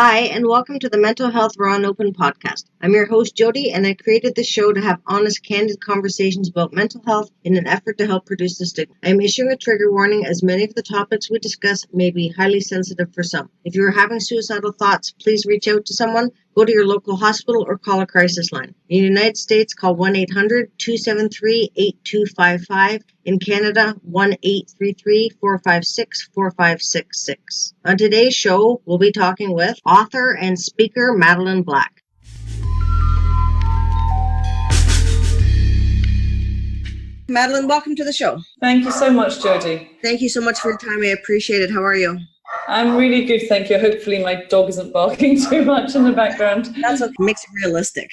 Hi, and welcome to the Mental Health Raw and Open podcast. I'm your host, Jody, and I created this show to have honest, candid conversations about mental health in an effort to help reduce the stigma. I am issuing a trigger warning as many of the topics we discuss may be highly sensitive for some. If you are having suicidal thoughts, please reach out to someone, go to your local hospital, or call a crisis line. In the United States, call 1-800-273-8255. In Canada, 1-833-456-4566. On today's show, we'll be talking with author and speaker Madeleine Black. Madeleine, welcome to the show. Thank you so much, Jody. Thank you so much for your time. I appreciate it. How are you? I'm really good, thank you. Hopefully my dog isn't barking too much in the background. That's what makes it realistic.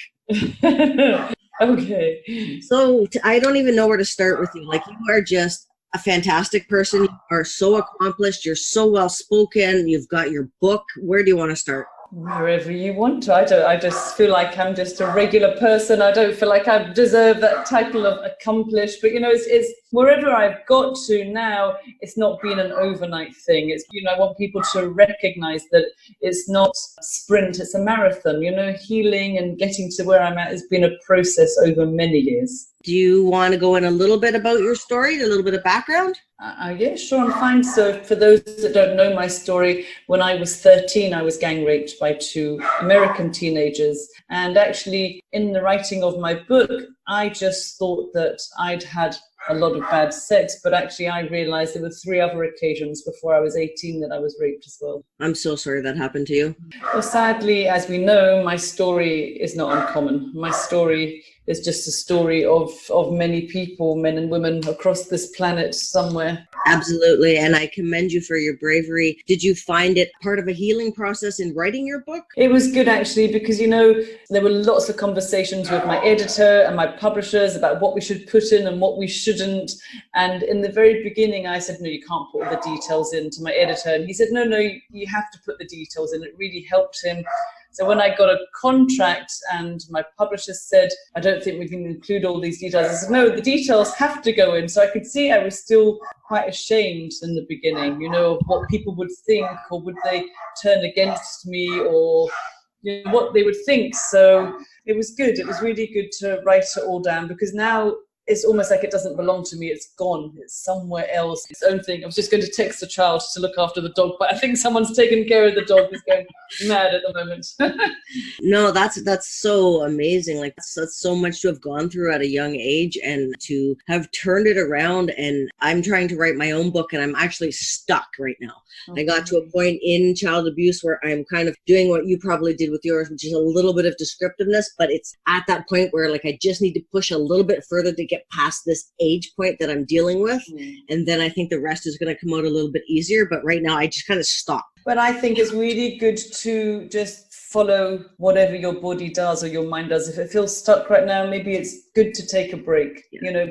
Okay. So I don't even know where to start with you. Like, you are just a fantastic person. You are so accomplished. You're so well spoken. You've got your book. Where do you want to start? Wherever you want to. I just feel like I'm just a regular person. I don't feel like I deserve that title of accomplished, but it's wherever I've got to now, it's not been an overnight thing. It's, I want people to recognize that it's not a sprint, it's a marathon. Healing and getting to where I'm at has been a process over many years. Do you want to go in a little bit about your story, a little bit of background? Yeah, sure, I'm fine. So for those that don't know my story, when I was 13, I was gang raped by two American teenagers. And actually, in the writing of my book, I just thought that I'd had a lot of bad sex, but actually I realized there were 3 other occasions before I was 18 that I was raped as well. I'm so sorry that happened to you. Well, sadly, as we know, my story is not uncommon. My story is just a story of many people, men and women across this planet somewhere. Absolutely, and I commend you for your bravery. Did you find it part of a healing process in writing your book? It was good, actually, because, there were lots of conversations with my editor and my publishers about what we should put in and what we shouldn't. And in the very beginning, I said, no, you can't put all the details in, to my editor. And he said, no, you have to put the details in. It really helped him. So when I got a contract and my publisher said, I don't think we can include all these details, I said, no, the details have to go in. So I could see I was still quite ashamed in the beginning, of what people would think, or would they turn against me, or what they would think. So it was good. It was really good to write it all down, because now it's almost like it doesn't belong to me. It's gone. It's somewhere else. Its own thing. I was just going to text a child to look after the dog, but I think someone's taken care of the dog. Who's going mad at the moment. No, that's so amazing. Like, that's so much to have gone through at a young age, and to have turned it around. And I'm trying to write my own book, and I'm actually stuck right now. I got to a point in child abuse where I'm kind of doing what you probably did with yours, which is a little bit of descriptiveness, but it's at that point where, like, I just need to push a little bit further to get past this age point that I'm dealing with. And then I think the rest is going to come out a little bit easier. But right now I just kind of stop. But I think it's really good to just follow whatever your body does or your mind does. If it feels stuck right now, maybe it's good to take a break.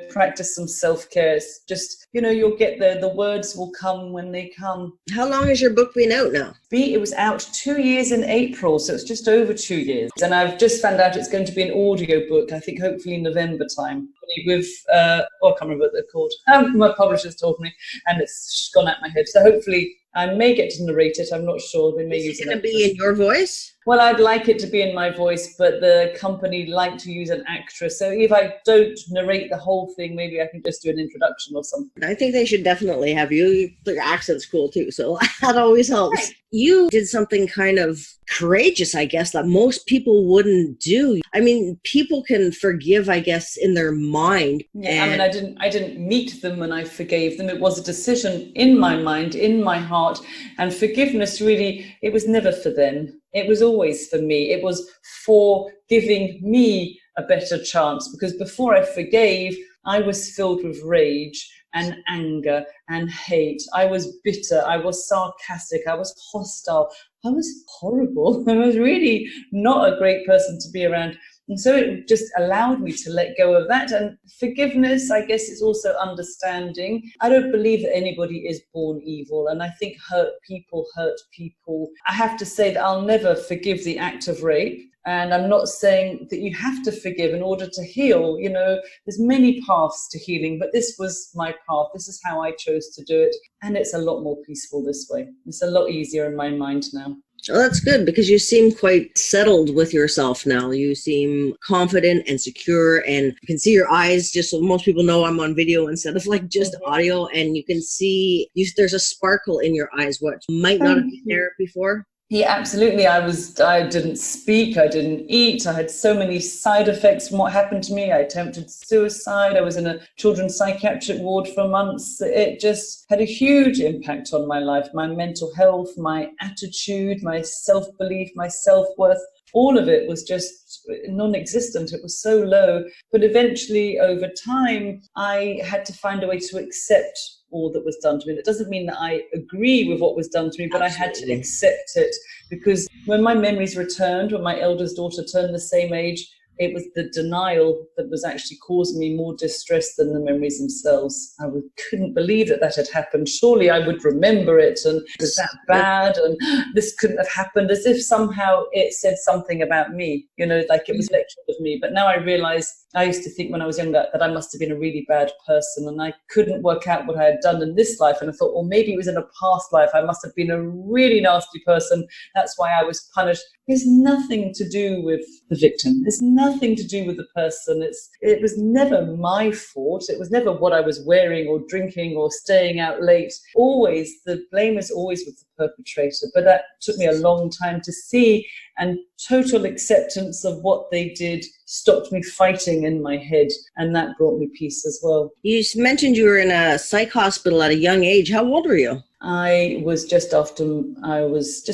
Practice some self-care. It's just, you'll get there. The words will come when they come. How long has your book been out now? It was out 2 years in April, so it's just over 2 years. And I've just found out it's going to be an audio book, I think hopefully November time, with, I can't remember what they're called. My publisher's told me, and it's gone out my head. So hopefully I may get to narrate it. I'm not sure. They may use it. Is it going to be in your voice? Well, I'd like it to be in my voice, but the company like to use an actress. So if I don't narrate the whole thing, maybe I can just do an introduction or something. I think they should definitely have you. Your accent's cool too, so that always helps. Right. You did something kind of courageous, I guess, that most people wouldn't do. I mean, people can forgive, I guess, in their mind. Yeah, I didn't meet them when I forgave them. It was a decision in my mind, in my heart. And forgiveness, really, it was never for them. It was always for me. It was for giving me a better chance, because before I forgave, I was filled with rage and anger and hate. I was bitter. I was sarcastic. I was hostile. I was horrible. I was really not a great person to be around. And so it just allowed me to let go of that. And forgiveness, I guess, is also understanding. I don't believe that anybody is born evil. And I think hurt people hurt people. I have to say that I'll never forgive the act of rape. And I'm not saying that you have to forgive in order to heal. There's many paths to healing, but this was my path. This is how I chose to do it. And it's a lot more peaceful this way. It's a lot easier in my mind now. Oh, that's good because you seem quite settled with yourself now. You seem confident and secure, and you can see your eyes. Just so most people know, I'm on video instead of like just audio, and you can see there's a sparkle in your eyes, what might not have Thank been you. there before. Yeah, absolutely. I didn't speak, I didn't eat. I had so many side effects from what happened to me. I attempted suicide. I was in a children's psychiatric ward for months. It just had a huge impact on my life, my mental health, my attitude, my self-belief, my self-worth. All of it was just non-existent. It was so low. But eventually, over time, I had to find a way to accept all that was done to me. That doesn't mean that I agree with what was done to me, but Absolutely. I had to accept it, because when my memories returned, when my eldest daughter turned the same age, it was the denial that was actually causing me more distress than the memories themselves. I couldn't believe that had happened. Surely I would remember it, and it was that bad, and this couldn't have happened, as if somehow it said something about me, like it was lectured of me. But now I realize, I used to think when I was younger that I must have been a really bad person, and I couldn't work out what I had done in this life. And I thought, well, maybe it was in a past life. I must have been a really nasty person. That's why I was punished. There's nothing to do with the victim. There's nothing to do with the person. It was never my fault. It was never what I was wearing or drinking or staying out late. Always, the blame is always with the perpetrator. But that took me a long time to see, and total acceptance of what they did stopped me fighting in my head, and that brought me peace as well. You mentioned you were in a psych hospital at a young age. How old were you? I was just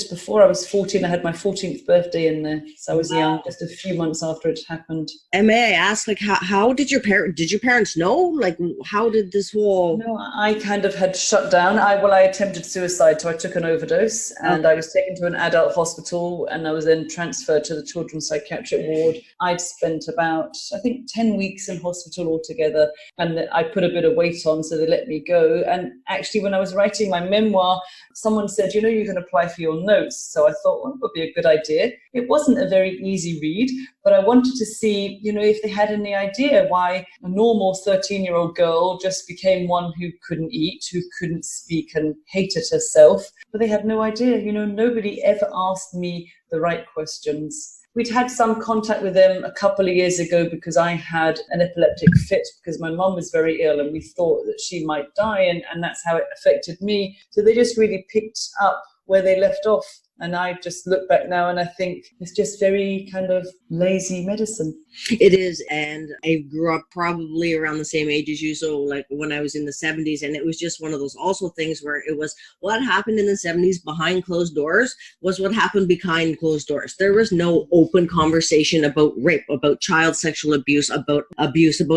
before I was 14. I had my 14th birthday in there. So I was young, just a few months after it happened. And may I ask, like, how did your parents know? Like, how did this whole... No, I kind of had shut down. I attempted suicide, so I took an overdose, and I was taken to an adult hospital, and I was then transferred to the children's psychiatric ward. I'd spent about, I think, 10 weeks in hospital altogether, and I put a bit of weight on, so they let me go. And actually, when I was writing my memoir, someone said, you can apply for your notes. So I thought, well, it would be a good idea. It wasn't a very easy read, but I wanted to see, if they had any idea why a normal 13-year-old girl just became one who couldn't eat, who couldn't speak, and hated herself. But they had no idea. Nobody ever asked me the right questions. We'd had some contact with them a couple of years ago because I had an epileptic fit because my mum was very ill, and we thought that she might die, and that's how it affected me. So they just really picked up where they left off. And I just look back now and I think it's just very kind of lazy medicine. It is. And I grew up probably around the same age as you. So like when I was in the 70s, and it was just one of those also things where it was what happened in the 70s behind closed doors was what happened behind closed doors. There was no open conversation about rape, about child sexual abuse, about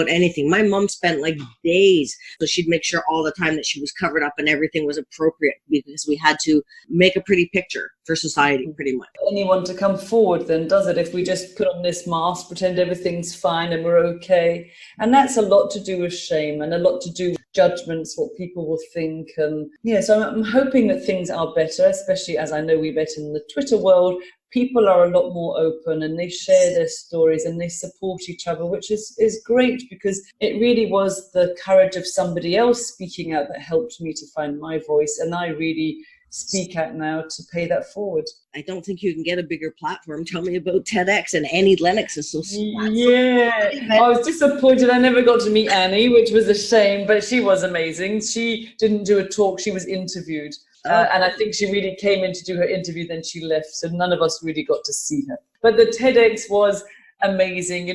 anything. My mom spent like days. So she'd make sure all the time that she was covered up and everything was appropriate, because we had to make a pretty picture for society, pretty much. Anyone to come forward then, does it? If we just put on this mask, pretend everything's fine and we're okay. And that's a lot to do with shame and a lot to do with judgments, what people will think. And so I'm hoping that things are better, especially as I know we bet in the Twitter world. People are a lot more open and they share their stories and they support each other, which is great, because it really was the courage of somebody else speaking out that helped me to find my voice. And I really speak out now to pay that forward. I don't think you can get a bigger platform. Tell me about TEDx. And Annie Lennox is so smart. Yeah, I was disappointed I never got to meet Annie, which was a shame, but she was amazing. She didn't do a talk, she was interviewed. And I think she really came in to do her interview, then she left. So none of us really got to see her. But the TEDx was amazing,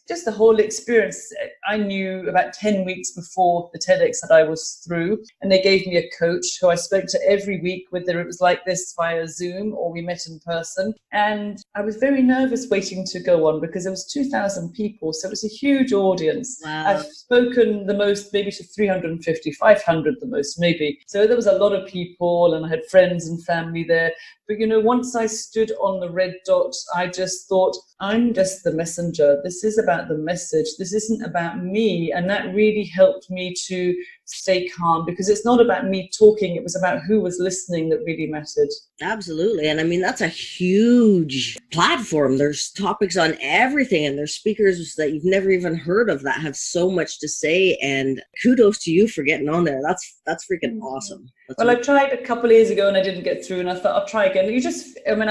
just the whole experience. I knew about 10 weeks before the TEDx that I was through, and they gave me a coach who I spoke to every week, whether it was like this via Zoom or we met in person. And I was very nervous waiting to go on because there was 2,000 people, so it was a huge audience. Wow. I've spoken the most maybe to 350, 500 the most maybe. So there was a lot of people, and I had friends and family there. But once I stood on the red dot, I just thought, I'm just the messenger. This is about the message. This isn't about me. And that really helped me to stay calm, because it's not about me talking, it was about who was listening that really mattered. Absolutely. And I mean, that's a huge platform. There's topics on everything, and there's speakers that you've never even heard of that have so much to say. And kudos to you for getting on there. That's freaking awesome. Well, I tried a couple of years ago and I didn't get through, and I thought I'll try again.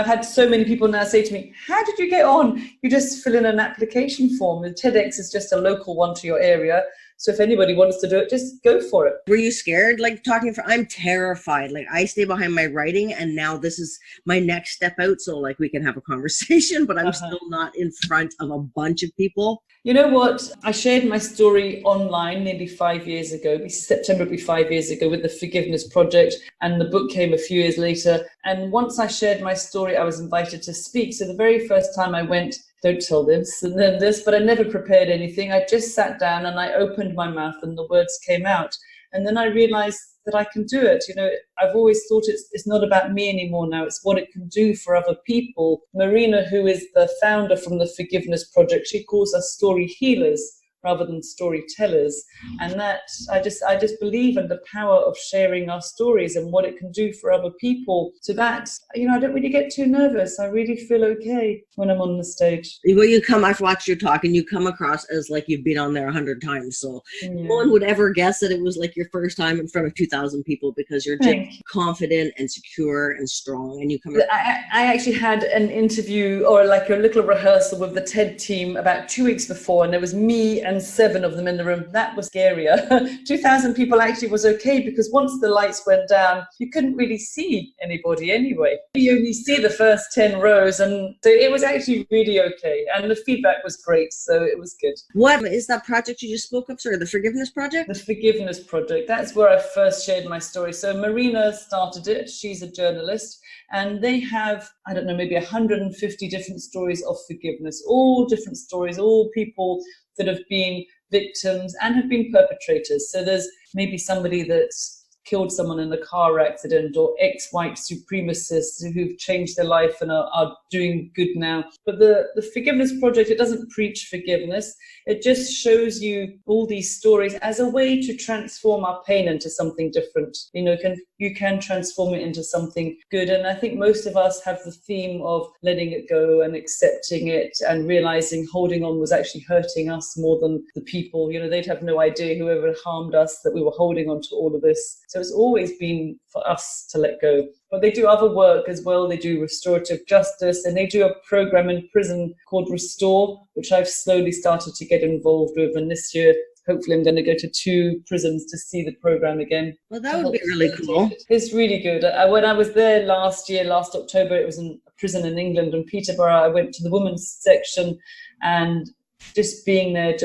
I've had so many people now say to me, how did you get on? You just fill in an application form. The TEDx is just a local one to your area. So if anybody wants to do it, just go for it. Were you scared, like talking I'm terrified. Like I stay behind my writing, and now this is my next step out. So like we can have a conversation, but I'm still not in front of a bunch of people. You know what? I shared my story online nearly 5 years ago. September will be 5 years ago with the Forgiveness Project, and the book came a few years later. And once I shared my story, I was invited to speak. So the very first time I went, don't tell this and then this, but I never prepared anything. I just sat down and I opened my mouth and the words came out. And then I realized that I can do it. You know, I've always thought it's not about me anymore now. It's what it can do for other people. Marina, who is the founder from the Forgiveness Project, she calls us story healers rather than storytellers. And that I just believe in the power of sharing our stories and what it can do for other people. So that, you know, I don't really get too nervous. I really feel okay when I'm on the stage. Well, I've watched your talk, and you come across as like you've been on there 100 times. So no one would ever guess that it was like your first time in front of 2,000 people, because you're just confident and secure and strong. And you come. I actually had an interview, or like a little rehearsal with the TED team about 2 weeks before, and there was me and 7 of them in the room. That was scarier. 2,000 people actually was okay, because once the lights went down, you couldn't really see anybody anyway. You only see the first 10 rows, and so it was actually really okay. And the feedback was great, so it was good. What is that project you just spoke of, sir? The Forgiveness Project? The Forgiveness Project. That's where I first shared my story. So Marina started it. She's a journalist. And they have, I don't know, maybe 150 different stories of forgiveness, all different stories, all people that have been victims and have been perpetrators. So there's maybe somebody that's killed someone in a car accident, or ex-white supremacists who've changed their life and are doing good now. But the Forgiveness Project, it doesn't preach forgiveness. It just shows you all these stories as a way to transform our pain into something different. You know, you can transform it into something good. And I think most of us have the theme of letting it go and accepting it and realizing holding on was actually hurting us more than the people. You know, they'd have no idea, whoever harmed us, that we were holding on to all of this. So it's always been for us to let go. But they do other work as well. They do restorative justice, and they do a program in prison called Restore, which I've slowly started to get involved with. And this year, hopefully I'm going to go to 2 prisons to see the program again. Well, that would be really cool. It's really good. When I was there last October, it was in a prison in England, in Peterborough. I went to the women's section, and just being there,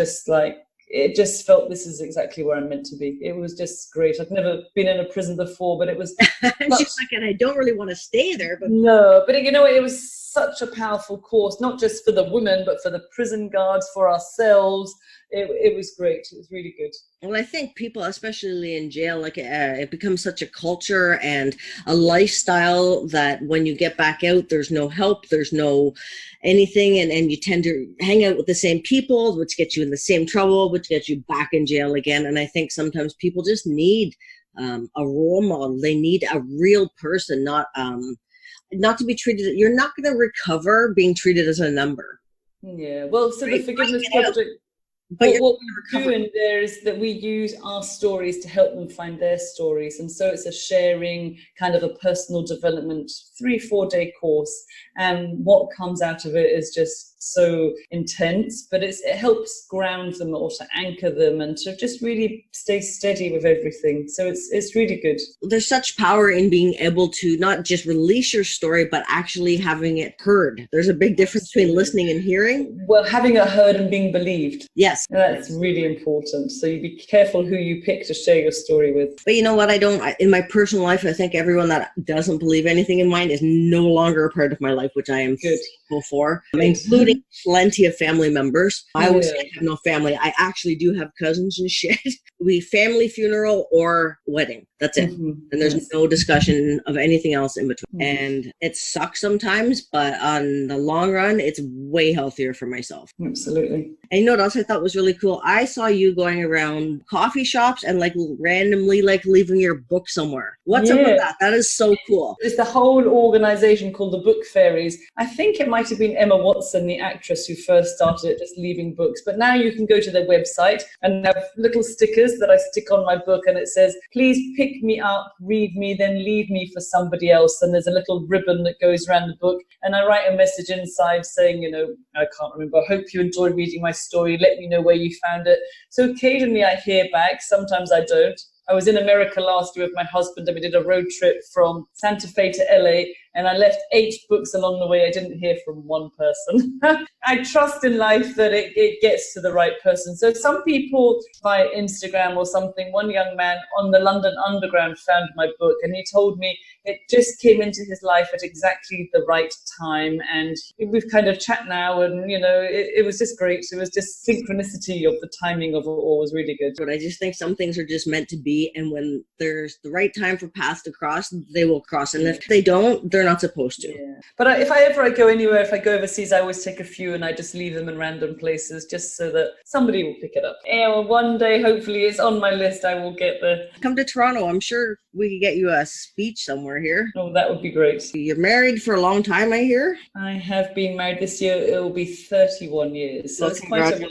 it just felt this is exactly where I'm meant to be. It was just great. I've never been in a prison before, but it was... She's like, and I don't really want to stay there. But no, but you know, it was such a powerful course, not just for the women, but for the prison guards, for ourselves. It was great. It was really good. Well, I think people, especially in jail, it becomes such a culture and a lifestyle that when you get back out, there's no help, there's no anything, and you tend to hang out with the same people, which gets you in the same trouble, which gets you back in jail again. And I think sometimes people just need a role model. They need a real person, not to be treated. You're not going to recover being treated as a number. Yeah. Well, so the Forgiveness Project. But what we do in there is that we use our stories to help them find their stories. And so it's a sharing, kind of a personal development 3-4 day course. And what comes out of it is just so intense, but it helps ground them, or to anchor them, and to just really stay steady with everything. So it's really good. There's such power in being able to not just release your story, but actually having it heard. There's a big difference between listening and hearing. Well, having it heard and being believed. Yes. That's really important. So you be careful who you pick to share your story with. But you know what? In my personal life, I think everyone that doesn't believe anything in mine is no longer a part of my life, which I am thankful for, including plenty of family members. I always say I have no family. I actually do have cousins and shit. We family, funeral, or wedding. That's it. Mm-hmm. And there's no discussion of anything else in between. Mm-hmm. And it sucks sometimes, but on the long run, it's way healthier for myself. Absolutely. And you know what else I thought was really cool? I saw you going around coffee shops and like randomly like leaving your book somewhere. What's up with Yeah. that? That is so cool. It's the whole organization called the Book Fairies. I think it might have been Emma Watson, the actress, who first started it, just leaving books. But now you can go to their website and have little stickers that I stick on my book, and it says, please pick me up, read me, then leave me for somebody else. And there's a little ribbon that goes around the book. And I write a message inside saying, you know, I can't remember, I hope you enjoyed reading my story. Let me know where you found it. So occasionally I hear back. Sometimes I don't. I was in America last year with my husband, and we did a road trip from Santa Fe to LA, and I left 8 books along the way. I didn't hear from one person. I trust in life that it gets to the right person. So some people via Instagram or something, one young man on the London Underground found my book, and he told me it just came into his life at exactly the right time. And we've kind of chat now, and, you know, it was just great. It was just synchronicity of the timing of it all was really good. But I just think some things are just meant to be. And when there's the right time for paths to cross, they will cross. And if they don't, they're not supposed to. Yeah. But if I go anywhere, if I go overseas, I always take a few and I just leave them in random places just so that somebody will pick it up. Yeah, well, one day, hopefully, it's on my list. I will get there. Come to Toronto. I'm sure we could get you a speech somewhere here. Oh, that would be great. You're married for a long time, I hear? I have been married this year. It will be 31 years. So it's quite a while.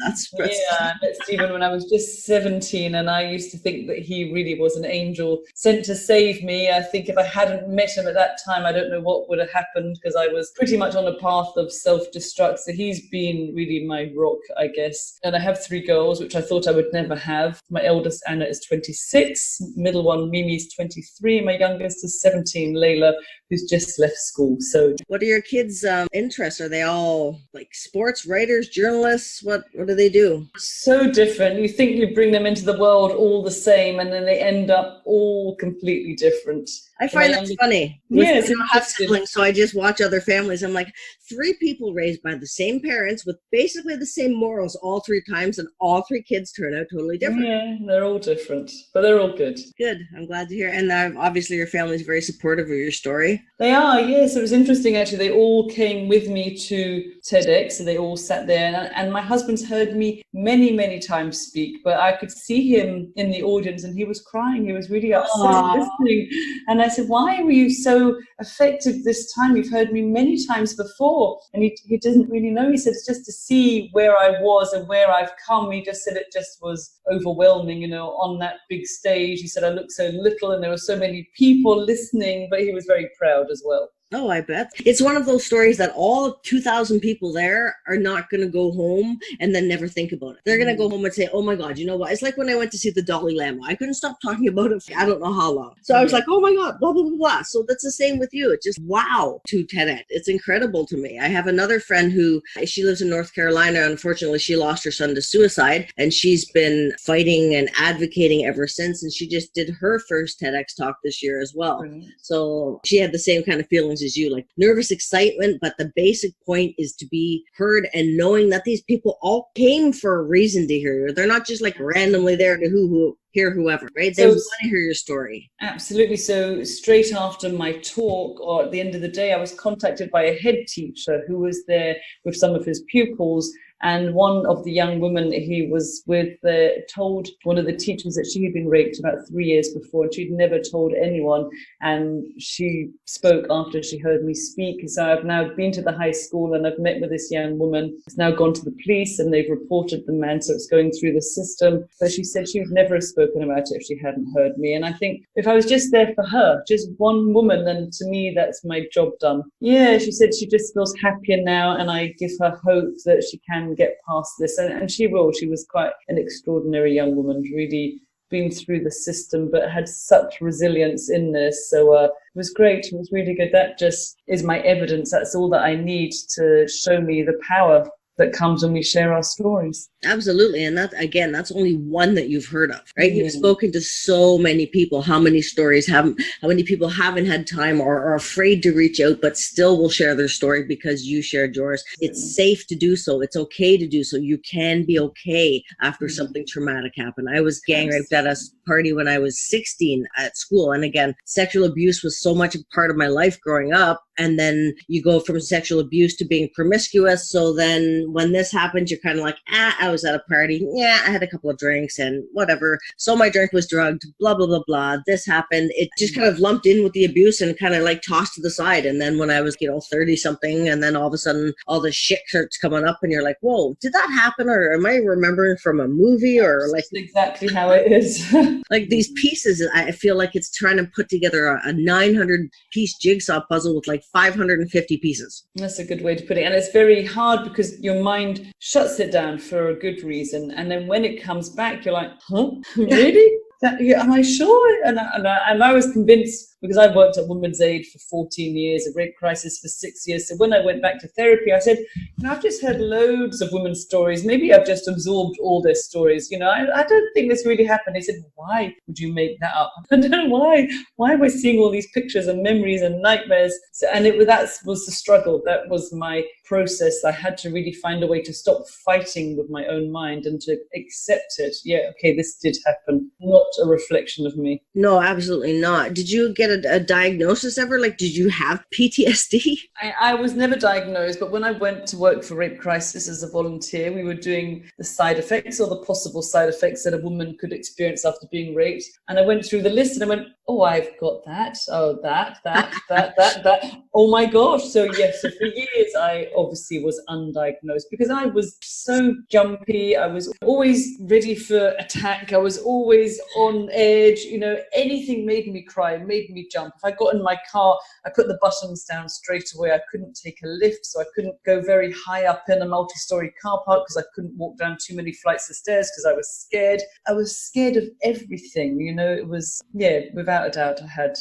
That's yeah, I met Stephen when I was just 17, and I used to think that he really was an angel sent to save me. I think if I hadn't met him at that time, I don't know what would have happened, because I was pretty much on a path of self-destruct. So he's been really my rock, I guess. And I have 3 girls, which I thought I would never have. My eldest, Anna, is 26. Middle one, Mimi, is 23. My youngest is 17, Layla, who's just left school. So what are your kids' interests? Are they all like sports, writers, journalists? What do they do? So different. You think you bring them into the world all the same, and then they end up all completely different. I find that's funny. Yeah, I don't have siblings, so I just watch other families. I'm like, 3 people raised by the same parents with basically the same morals all 3 times, and all 3 kids turn out totally different. Yeah, they're all different, but they're all good. Good. I'm glad to hear. And obviously your family is very supportive of your story. They are, yes. It was interesting, actually. They all came with me to TEDx, so they all sat there. And my husband's heard me many, many times speak, but I could see him in the audience, and he was crying. He was really upset listening. And I said, why were you so affected this time? You've heard me many times before. And he didn't really know. He said, it's just to see where I was and where I've come. He just said it just was overwhelming, you know, on that big stage. He said, I look so little and there were so many people listening, but he was very proud as well. Oh, I bet. It's one of those stories that all 2,000 people there are not going to go home and then never think about it. They're going to go home and say, oh my God, you know what? It's like when I went to see the Dalai Lama. I couldn't stop talking about it for I don't know how long. So I was like, oh my God, blah, blah, blah, blah. So that's the same with you. It's just wow to TEDx. It's incredible to me. I have another friend who, she lives in North Carolina. Unfortunately, she lost her son to suicide, and she's been fighting and advocating ever since. And she just did her first TEDx talk this year as well. Right. So she had the same kind of feelings as you, like nervous excitement, but the basic point is to be heard and knowing that these people all came for a reason to hear you. They're not just like randomly there to hear whoever, right? They want to hear your story. Absolutely. So straight after my talk, or at the end of the day, I was contacted by a head teacher who was there with some of his pupils. And one of the young women he was with told one of the teachers that she had been raped about 3 years before, and she'd never told anyone. And she spoke after she heard me speak. So I've now been to the high school and I've met with this young woman. It's now gone to the police and they've reported the man, so it's going through the system. But she said she would never have spoken about it if she hadn't heard me. And I think if I was just there for her, just one woman, then to me, that's my job done. Yeah, she said she just feels happier now, and I give her hope that she can get past this, and she will. She was quite an extraordinary young woman, really been through the system, but had such resilience in this. So it was great. It was really good. That just is my evidence. That's all that I need to show me the power that comes when we share our stories. Absolutely. And that, again, that's only one that you've heard of, right? Yeah. You've spoken to so many people. How many stories how many people haven't had time or are afraid to reach out, but still will share their story because you shared yours. It's safe to do so. It's okay to do so. You can be okay after something traumatic happened. I was gang raped at a party when I was 16 at school. And again, sexual abuse was so much a part of my life growing up and then you go from sexual abuse to being promiscuous. So then when this happens, you're kind of like, I was at a party. Yeah, I had a couple of drinks and whatever. So my drink was drugged, blah, blah, blah, blah. This happened. It just kind of lumped in with the abuse and kind of like tossed to the side. And then when I was, 30 something, and then all of a sudden all this shit starts coming up and you're like, whoa, did that happen? Or am I remembering from a movie? Or like, that's exactly how it is. like these pieces, I feel like it's trying to put together a 900 piece jigsaw puzzle with like 550 pieces. That's a good way to put it. And it's very hard because your mind shuts it down for a good reason. And then when it comes back, you're like, huh? Really? Am I sure? And I was convinced, because I worked at Women's Aid for 14 years, a rape crisis for 6 years. So when I went back to therapy, I said, I've just heard loads of women's stories. Maybe I've just absorbed all their stories. I don't think this really happened. They said, why would you make that up? I don't know why. Why am I seeing all these pictures and memories and nightmares? So, that was the struggle. That was my process. I had to really find a way to stop fighting with my own mind and to accept it. Yeah, okay, this did happen. Not a reflection of me. No, absolutely not. Did you get a diagnosis ever? Like, did you have PTSD? I was never diagnosed, but when I went to work for Rape Crisis as a volunteer, we were doing the side effects or the possible side effects that a woman could experience after being raped. And I went through the list and I went, oh, I've got that. Oh, that. Oh my gosh. So yes, so for years, I obviously was undiagnosed because I was so jumpy. I was always ready for attack. I was always on edge. Anything made me cry, made me jump. If I got in my car, I put the buttons down straight away. I couldn't take a lift, so I couldn't go very high up in a multi-story car park because I couldn't walk down too many flights of stairs because I was scared. I was scared of everything. It was, without a doubt, I had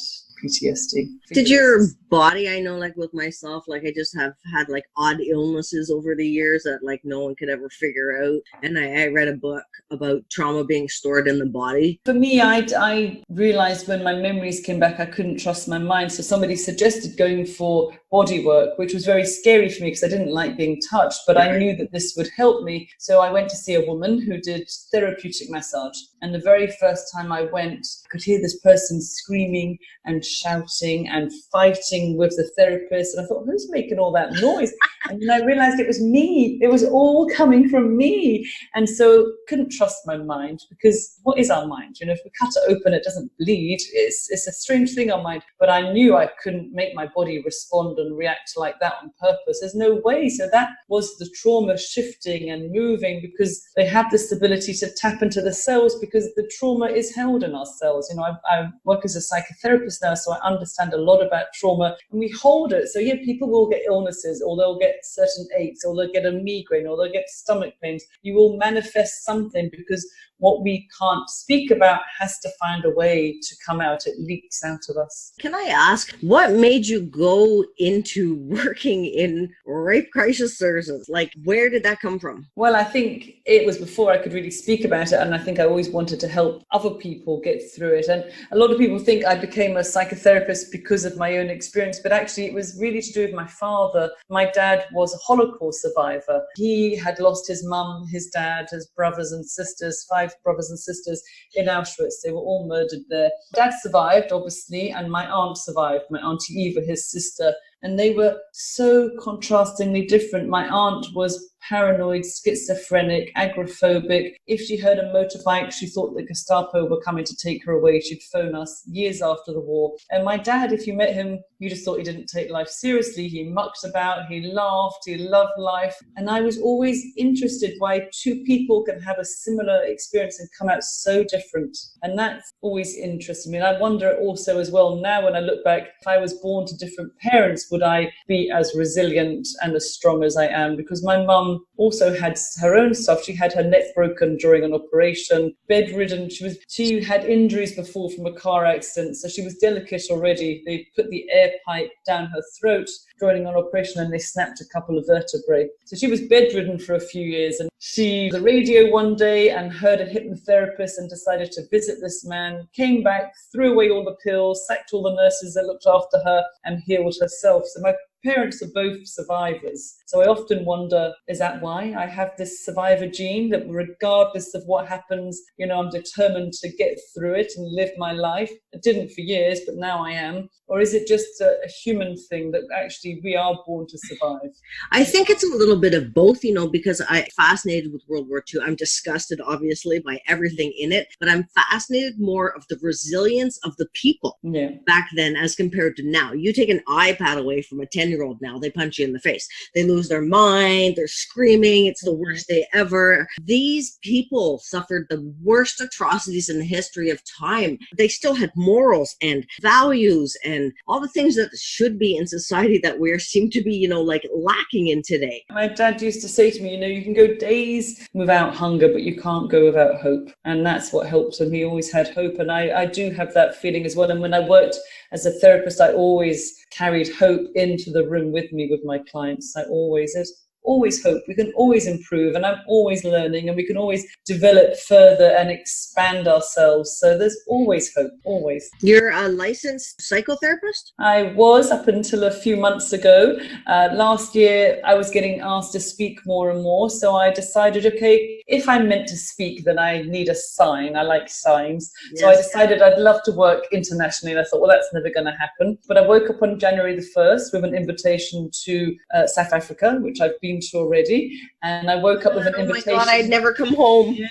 PTSD. Did your body, I know, like with myself, like I just have had like odd illnesses over the years that like no one could ever figure out. And I read a book about trauma being stored in the body. For me, I realized when my memories came back, I couldn't trust my mind. So somebody suggested going for body work, which was very scary for me because I didn't like being touched, but I knew that this would help me. So I went to see a woman who did therapeutic massage. And the very first time I went, I could hear this person screaming and shouting and fighting with the therapist. And I thought, who's making all that noise? And then I realized it was me. It was all coming from me. And so couldn't trust my mind, because what is our mind? If we cut it open, it doesn't bleed. It's a strange thing, our mind. But I knew I couldn't make my body respond and react like that on purpose. There's no way. So that was the trauma shifting and moving, because they have this ability to tap into the cells, because the trauma is held in our cells. I work as a psychotherapist now, so I understand a lot about trauma, and we hold it. So people will get illnesses, or they'll get certain aches, or they'll get a migraine, or they'll get stomach pains. You will manifest something because what we can't speak about has to find a way to come out. It leaks out of us. Can I ask, what made you go into working in rape crisis services? Like, where did that come from? Well, I think it was before I could really speak about it. And I think I always wanted to help other people get through it. And a lot of people think I became a psychotherapist because of my own experience, but actually it was really to do with my father. My dad was a Holocaust survivor. He had lost his mum, his dad, his brothers and sisters, 5 brothers and sisters in Auschwitz. They were all murdered there. Dad survived, obviously, and my aunt survived, my Auntie Eva, his sister. And they were so contrastingly different. My aunt was paranoid, schizophrenic, agoraphobic. If she heard a motorbike, she thought the Gestapo were coming to take her away. She'd phone us years after the war. And my dad, if you met him, you just thought he didn't take life seriously. He mucked about, he laughed, he loved life. And I was always interested why 2 people can have a similar experience and come out so different. And that's always interested me. And I wonder also as well, now when I look back, if I was born to different parents, would I be as resilient and as strong as I am? Because my mum also had her own stuff. She had her neck broken during an operation, bedridden. She had injuries before from a car accident, so she was delicate already. They put the air pipe down her throat during an operation, and they snapped a couple of vertebrae. So she was bedridden for a few years, and she was on the radio one day and heard a hypnotherapist and decided to visit this man, came back, threw away all the pills, sacked all the nurses that looked after her, and healed herself. So my parents are both survivors. So I often wonder, is that why I have this survivor gene, that regardless of what happens, I'm determined to get through it and live my life? I didn't for years, but now I am. Or is it just a human thing that actually we are born to survive? I think it's a little bit of both, because I'm fascinated with World War II. I'm disgusted, obviously, by everything in it, but I'm fascinated more of the resilience of the people back then as compared to now. You take an iPad away from a 10-year-old now, they punch you in the face. They lose their mind, they're screaming, it's the worst day ever. These people suffered the worst atrocities in the history of time. They still had morals and values and all the things that should be in society that we seem to be, lacking in today. My dad used to say to me, you can go days without hunger, but you can't go without hope. And that's what helped him. He always had hope. And I do have that feeling as well. And when I worked as a therapist, I always carried hope into the room with me with my clients. There's always hope. We can always improve, and I'm always learning, and we can always develop further and expand ourselves. So there's always hope, always. You're a licensed psychotherapist? I was, up until a few months ago. Last year, I was getting asked to speak more and more. So I decided, okay, if I'm meant to speak, then I need a sign. I like signs. Yes. So I decided I'd love to work internationally. And I thought, well, that's never going to happen. But I woke up on January the 1st with an invitation to South Africa, which I've been to already, and I woke up with an invitation. Oh my God, I'd never come home. Yeah.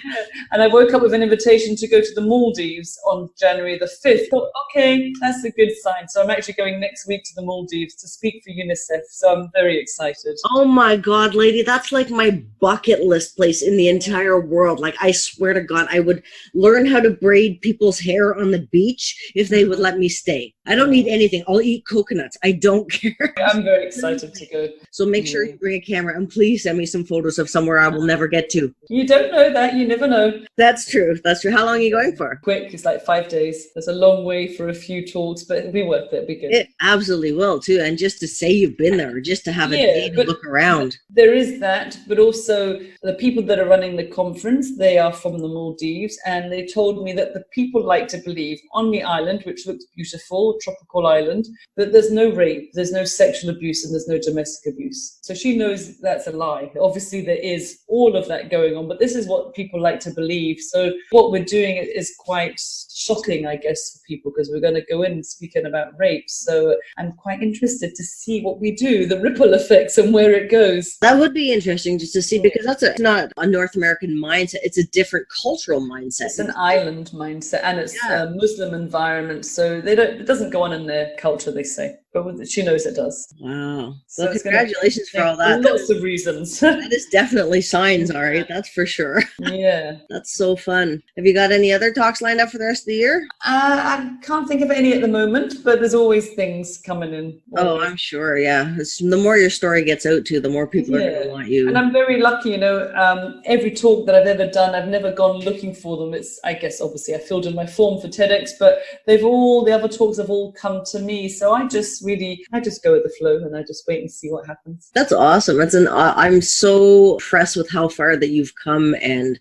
And I woke up with an invitation to go to the Maldives on January the 5th. Thought, okay, that's a good sign. So I'm actually going next week to the Maldives to speak for UNICEF. So I'm very excited. Oh my God, lady, that's like my bucket list place in the entire world. Like, I swear to God, I would learn how to braid people's hair on the beach if they would let me stay. I don't need anything. I'll eat coconuts. I don't care. I'm very excited to go. So make sure you bring a camera, and please send me some photos of somewhere I will never get to. You don't know that. You never know. That's true. That's true. How long are you going for? Quick. It's like 5 days. There's a long way for a few talks, but it'll be worth it. It'll be good. It absolutely will too. And just to say you've been there, or just to have a day to look around. There is that, but also the people that are running the conference, they are from the Maldives, and they told me that the people like to believe on the island, which looks beautiful, tropical island, that there's no rape, there's no sexual abuse, and there's no domestic abuse. So she knows that's a lie. Obviously, there is all of that going on, but this is what people like to believe. So what we're doing is quite shocking, I guess, for people, because we're going to go in speaking about rape. So I'm quite interested to see what we do, the ripple effects and where it goes. That would be interesting just to see, because it's not a North American mindset. It's a different cultural mindset. It's an island mindset, and it's a Muslim environment. So it doesn't go on in their culture, they say. But she knows it does. Wow. So well, congratulations for all that. Lots of reasons. That is definitely signs, all right. That's for sure. Yeah. That's so fun. Have you got any other talks lined up for the rest of the year? I can't think of any at the moment, but there's always things coming in. Oh, I'm sure. Yeah. The more your story gets out to, the more people are going to want you. And I'm very lucky, every talk that I've ever done, I've never gone looking for them. It's, I guess, obviously I filled in my form for TEDx, but the other talks have all come to me. So I just go with the flow, and I just wait and see what happens. That's awesome. I'm so impressed with how far that you've come and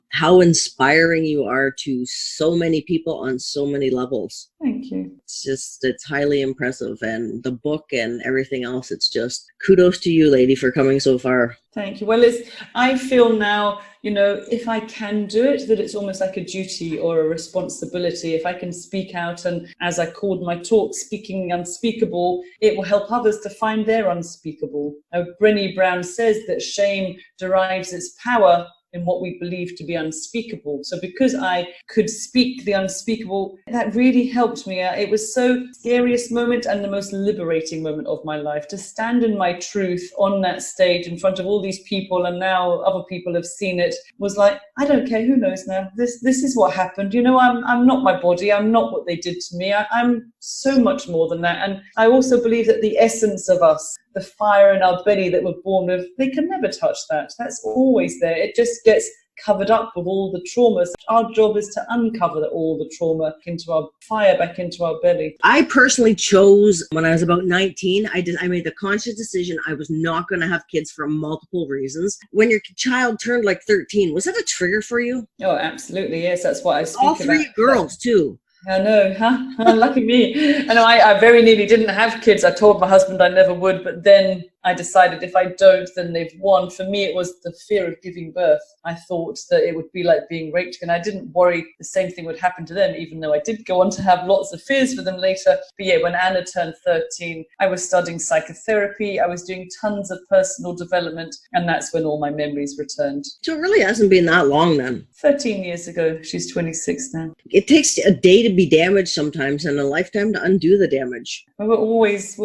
how inspiring you are to so many people on so many levels. Thank you. It's highly impressive. And the book and everything else, it's just kudos to you, lady, for coming so far. Thank you. Well, I feel now, if I can do it, that it's almost like a duty or a responsibility. If I can speak out, and as I called my talk, speaking unspeakable, it will help others to find their unspeakable. Now, Brené Brown says that shame derives its power in what we believe to be unspeakable. So because I could speak the unspeakable, that really helped me. It was the scariest moment and the most liberating moment of my life, to stand in my truth on that stage in front of all these people, and now other people have seen it, was like, I don't care, who knows now? This is what happened. I'm not my body. I'm not what they did to me. I'm so much more than that. And I also believe that the essence of us, the fire in our belly that we're born with, they can never touch that. That's always there. It just gets covered up with all the traumas. Our job is to uncover all the trauma into our fire, back into our belly. I personally chose, when I was about 19, I made the conscious decision I was not going to have kids for multiple reasons. When your child turned like 13, was that a trigger for you? Oh, absolutely. Yes, that's what I speak about. All three girls too. I know, huh? Lucky me. I know I very nearly didn't have kids. I told my husband I never would, but then I decided if I don't, then they've won. For me, it was the fear of giving birth. I thought that it would be like being raped, and I didn't worry the same thing would happen to them, even though I did go on to have lots of fears for them later. But yeah, when Anna turned 13, I was studying psychotherapy. I was doing tons of personal development, and that's when all my memories returned. So it really hasn't been that long then. 13 years ago. She's 26 now. It takes a day to be damaged sometimes and a lifetime to undo the damage. We're always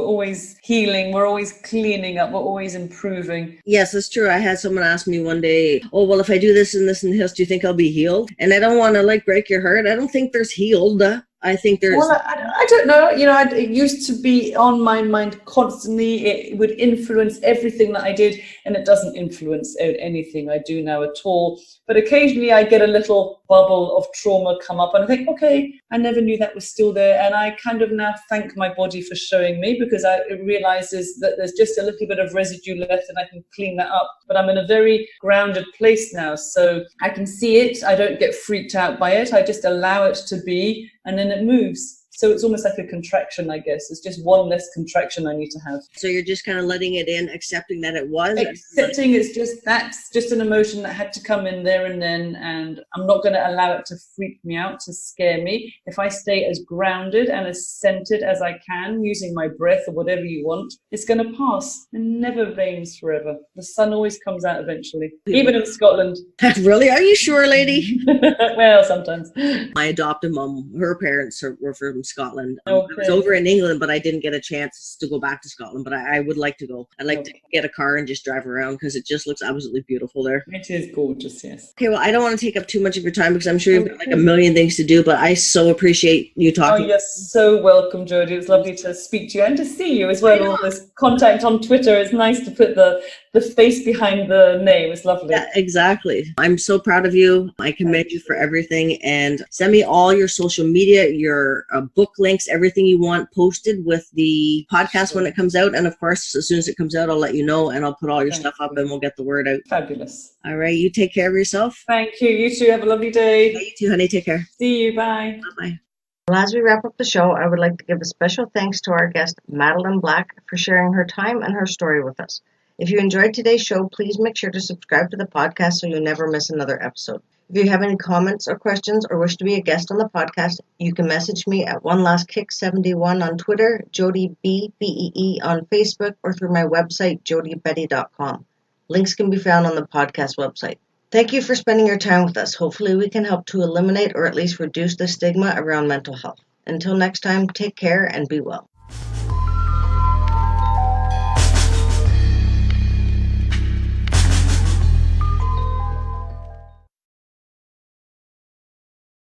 healing. We're always cleaning up. We're always improving. Yes, that's true. I had someone ask me one day, oh, well, if I do this and this and this, do you think I'll be healed? And I don't want to like break your heart. I don't think there's healed. I think there's... Well, I don't know. You know, it used to be on my mind constantly. It would influence everything that I did, and it doesn't influence anything I do now at all. But occasionally I get a little bubble of trauma come up, and I think, okay, I never knew that was still there. And I kind of now thank my body for showing me, because it realizes that there's just a little bit of residue left and I can clean that up. But I'm in a very grounded place now, so I can see it. I don't get freaked out by it. I just allow it to be, and then it moves. So it's almost like a contraction, I guess. It's just one less contraction I need to have. So you're just kind of letting it in, accepting that it was? Accepting that's just an emotion that had to come in there and then, and I'm not going to allow it to freak me out, to scare me. If I stay as grounded and as centered as I can, using my breath or whatever you want, it's going to pass. It never rains forever. The sun always comes out eventually, even in Scotland. Really? Are you sure, lady? Well, sometimes. My adoptive mom, her parents were from Scotland. Okay. I was over in England, but I didn't get a chance to go back to Scotland. But I would like to go. I'd like to get a car and just drive around, because it just looks absolutely beautiful there. It is gorgeous, yes. Okay, well, I don't want to take up too much of your time, because I'm sure you've got like a million things to do, but I so appreciate you talking. Oh, you're so welcome, Jodie. It was lovely to speak to you and to see you as well. All this contact on Twitter. It's nice to put the face behind the name. It's lovely. Yeah, exactly. I'm so proud of you. I commend you for everything, and send me all your social media, your book links, everything you want posted with the podcast when it comes out. And of course, as soon as it comes out, I'll let you know, and I'll put all your stuff up and we'll get the word out. Fabulous. All right. You take care of yourself. Thank you. You too. Have a lovely day. Yeah, you too, honey. Take care. See you. Bye. Bye-bye. Well, as we wrap up the show, I would like to give a special thanks to our guest, Madeleine Black, for sharing her time and her story with us. If you enjoyed today's show, please make sure to subscribe to the podcast so you never miss another episode. If you have any comments or questions or wish to be a guest on the podcast, you can message me at OneLastKick71 on Twitter, Jodie B.B.E.E. on Facebook, or through my website, jodiebetty.com. Links can be found on the podcast website. Thank you for spending your time with us. Hopefully we can help to eliminate or at least reduce the stigma around mental health. Until next time, take care and be well.